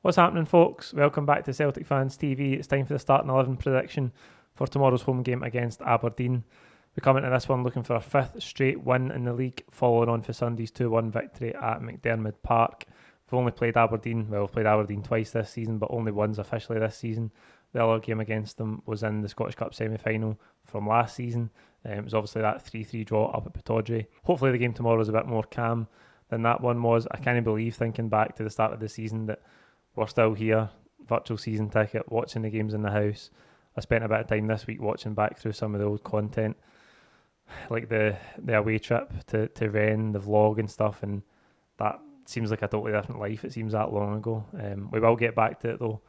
What's happening, folks? Welcome back to Celtic Fans TV. It's time for the starting 11 prediction for tomorrow's home game against Aberdeen. We come into this one looking for a fifth straight win in the league, following on for Sunday's 2-1 victory at McDiarmid Park. We've only played Aberdeen, we've played Aberdeen twice this season, but only once officially this season. The other game against them was in the Scottish Cup semi-final from last season. It was obviously that 3-3 draw up at Pittodrie. Hopefully the game tomorrow is a bit more calm than that one was. I can't believe, thinking back to the start of the season, that we're still here, virtual season ticket, watching the games in the house. I spent a bit of time this week watching back through some of the old content, like the away trip to Rennes, the vlog and stuff, and that seems like a totally different life. It seems that long ago. We will get back to it though,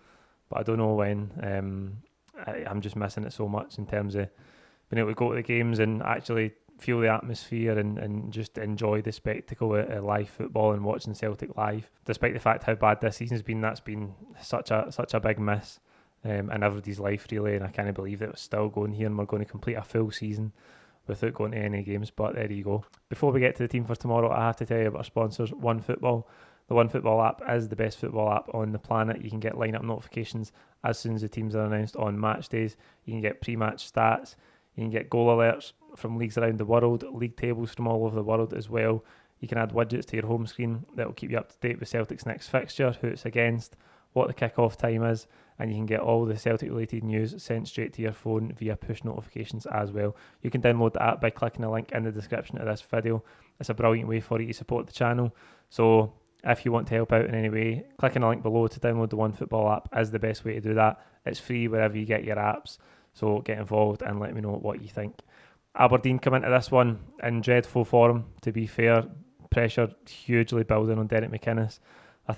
but I don't know when. I'm just missing it so much in terms of being able to go to the games and actually feel the atmosphere and just enjoy the spectacle of live football and watching Celtic live. Despite the fact how bad this season's been, that's been such a big miss in everybody's life really, and I can't believe that we're still going here and we're going to complete a full season without going to any games, but there you go. Before we get to the team for tomorrow, I have to tell you about our sponsors, OneFootball. The OneFootball app is the best football app on the planet. You can get line-up notifications as soon as the teams are announced on match days. You can get pre-match stats. You can get goal alerts from leagues around the world, league tables from all over the world as well. You can add widgets to your home screen that will keep you up to date with Celtic's next fixture, who it's against, what the kick-off time is, and you can get all the Celtic-related news sent straight to your phone via push notifications as well. You can download the app by clicking the link in the description of this video. It's a brilliant way for you to support the channel. So if you want to help out in any way, clicking the link below to download the OneFootball app is the best way to do that. It's free wherever you get your apps. So get involved and let me know what you think. Aberdeen come into this one in dreadful form, to be fair. Pressure hugely building on Derek McInnes. I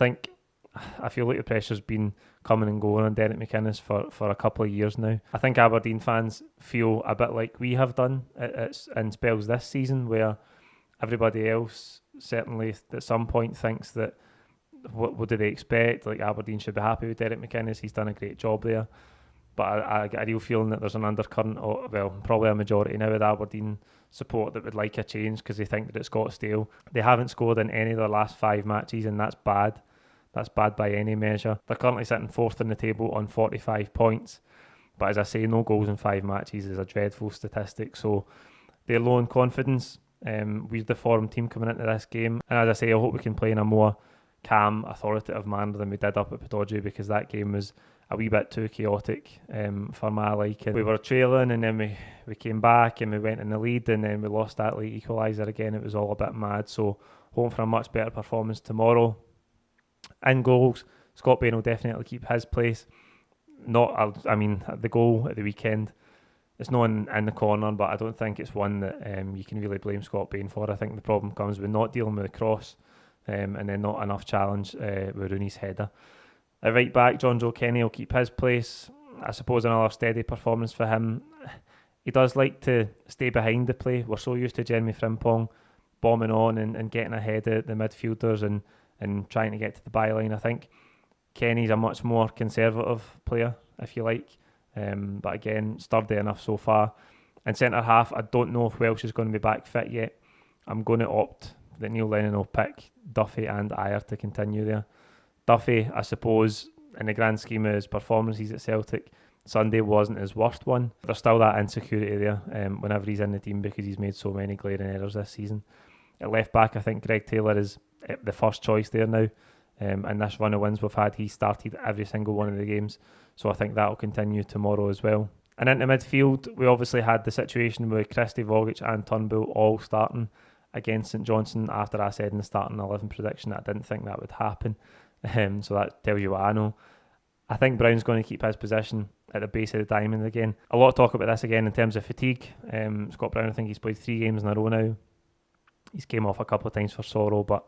feel like the pressure's been coming and going on Derek McInnes for a couple of years now. I think Aberdeen fans feel a bit like we have done in spells this season, where everybody else certainly at some point thinks that what do they expect? Like, Aberdeen should be happy with Derek McInnes. He's done a great job there. But I get a real feeling that there's an undercurrent, probably a majority now with Aberdeen support that would like a change because they think that it's got stale. They haven't scored in any of their last 5 matches, and that's bad. That's bad by any measure. They're currently sitting 4th in the table on 45 points. But as I say, no goals in 5 matches is a dreadful statistic. So they're low in confidence. We're the form team coming into this game. And as I say, I hope we can play in a more calm, authoritative manner than we did up at Pittodrie, because that game was a wee bit too chaotic for my liking. We were trailing and then we came back and we went in the lead and then we lost that late equaliser again. It was all a bit mad. So hoping for a much better performance tomorrow. In goals, Scott Bain will definitely keep his place. The goal at the weekend, it's not in the corner, but I don't think it's one that you can really blame Scott Bain for. I think the problem comes with not dealing with the cross and then not enough challenge with Rooney's header. At right back, John Joe Kenny will keep his place. I suppose another steady performance for him. He does like to stay behind the play. We're so used to Jeremy Frimpong bombing on and getting ahead of the midfielders and trying to get to the byline. I think Kenny's a much more conservative player, if you like. But again, sturdy enough so far. In centre half, I don't know if Welsh is going to be back fit yet. I'm going to opt that Neil Lennon will pick Duffy and Ayer to continue there. Duffy, I suppose, in the grand scheme of his performances at Celtic, Sunday wasn't his worst one. There's still that insecurity there whenever he's in the team because he's made so many glaring errors this season. At left back, I think Greg Taylor is the first choice there now. And this run of wins we've had, he started every single one of the games. So I think that will continue tomorrow as well. And into midfield, we obviously had the situation with Christie, Vogic and Turnbull all starting against St Johnstone after I said in the starting 11 prediction that I didn't think that would happen. So that tells you what I know. I think Brown's going to keep his position at the base of the diamond again. A lot of talk about this again in terms of fatigue. Scott Brown, I think he's played 3 games in a row now. He's came off a couple of times for Sorrow, but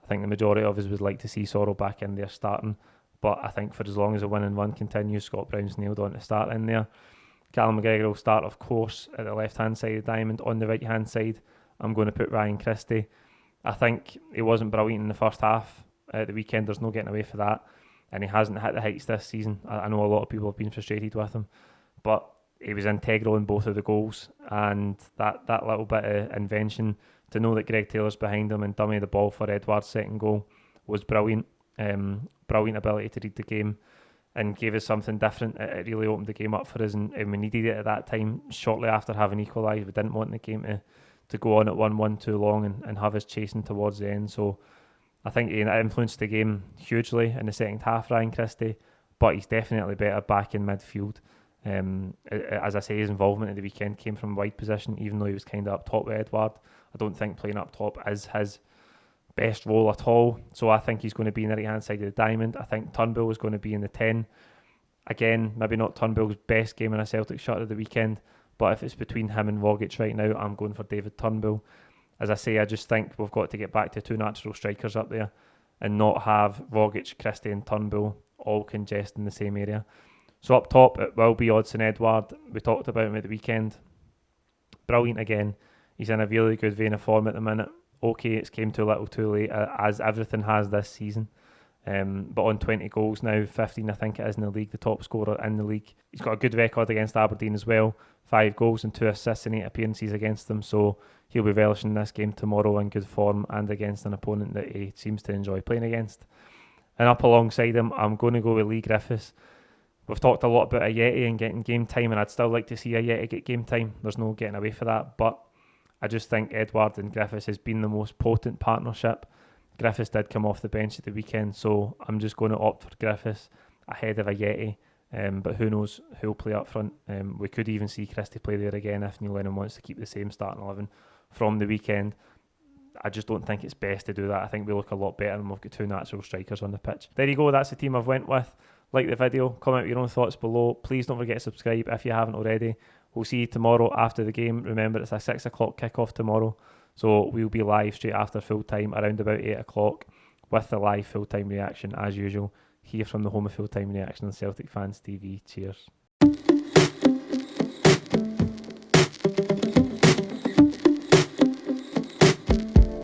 I think the majority of us would like to see Sorrow back in there starting. But I think for as long as the win and run continues, Scott Brown's nailed on to start in there. Callum McGregor will start, of course, at the left-hand side of the diamond. On the right-hand side, I'm going to put Ryan Christie. I think he wasn't brilliant in the first half at the weekend. There's no getting away for that. And he hasn't hit the heights this season. I know a lot of people have been frustrated with him. But he was integral in both of the goals. And that little bit of invention to know that Greg Taylor's behind him and dummy the ball for Edouard's second goal was brilliant. Brilliant ability to read the game and gave us something different. It really opened the game up for us, and we needed it at that time. Shortly after having equalised, we didn't want the game to go on at 1-1 too long and have us chasing towards the end. So I think he influenced the game hugely in the second half, Ryan Christie, but he's definitely better back in midfield. As I say, his involvement at the weekend came from wide position, even though he was kind of up top with Edouard. I don't think playing up top is his best role at all. So I think he's going to be in the right hand side of the diamond. I think Turnbull is going to be in the 10. Again, maybe not Turnbull's best game in a Celtic shirt of the weekend, but if it's between him and Rogic right now, I'm going for David Turnbull. As I say, I just think we've got to get back to two natural strikers up there and not have Rogic, Christie and Turnbull all congest in the same area. So up top, it will be Odsonne Edouard. We talked about him at the weekend. Brilliant again. He's in a really good vein of form at the minute. Okay, it's came too little too late, as everything has this season. But on 20 goals now, 15 I think it is in the league, the top scorer in the league. He's got a good record against Aberdeen as well. 5 goals and 2 assists in 8 appearances against them. So he'll be relishing this game tomorrow in good form and against an opponent that he seems to enjoy playing against. And up alongside him, I'm going to go with Lee Griffiths. We've talked a lot about Ajeti and getting game time, and I'd still like to see Ajeti get game time. There's no getting away for that. But I just think Edouard and Griffiths has been the most potent partnership. Griffiths did come off the bench at the weekend, so I'm just going to opt for Griffiths ahead of Ajeti. But who knows who'll play up front. We could even see Christie play there again if Neil Lennon wants to keep the same starting 11 from the weekend. I just don't think it's best to do that. I think we look a lot better and we've got two natural strikers on the pitch. There you go, that's the team I've went with. Like the video, comment with your own thoughts below. Please don't forget to subscribe if you haven't already. We'll see you tomorrow after the game. Remember, it's a 6 o'clock kickoff tomorrow, so we'll be live straight after full time around about 8 o'clock with the live full time reaction as usual here from the home of full time reaction on Celtic Fans TV. Cheers.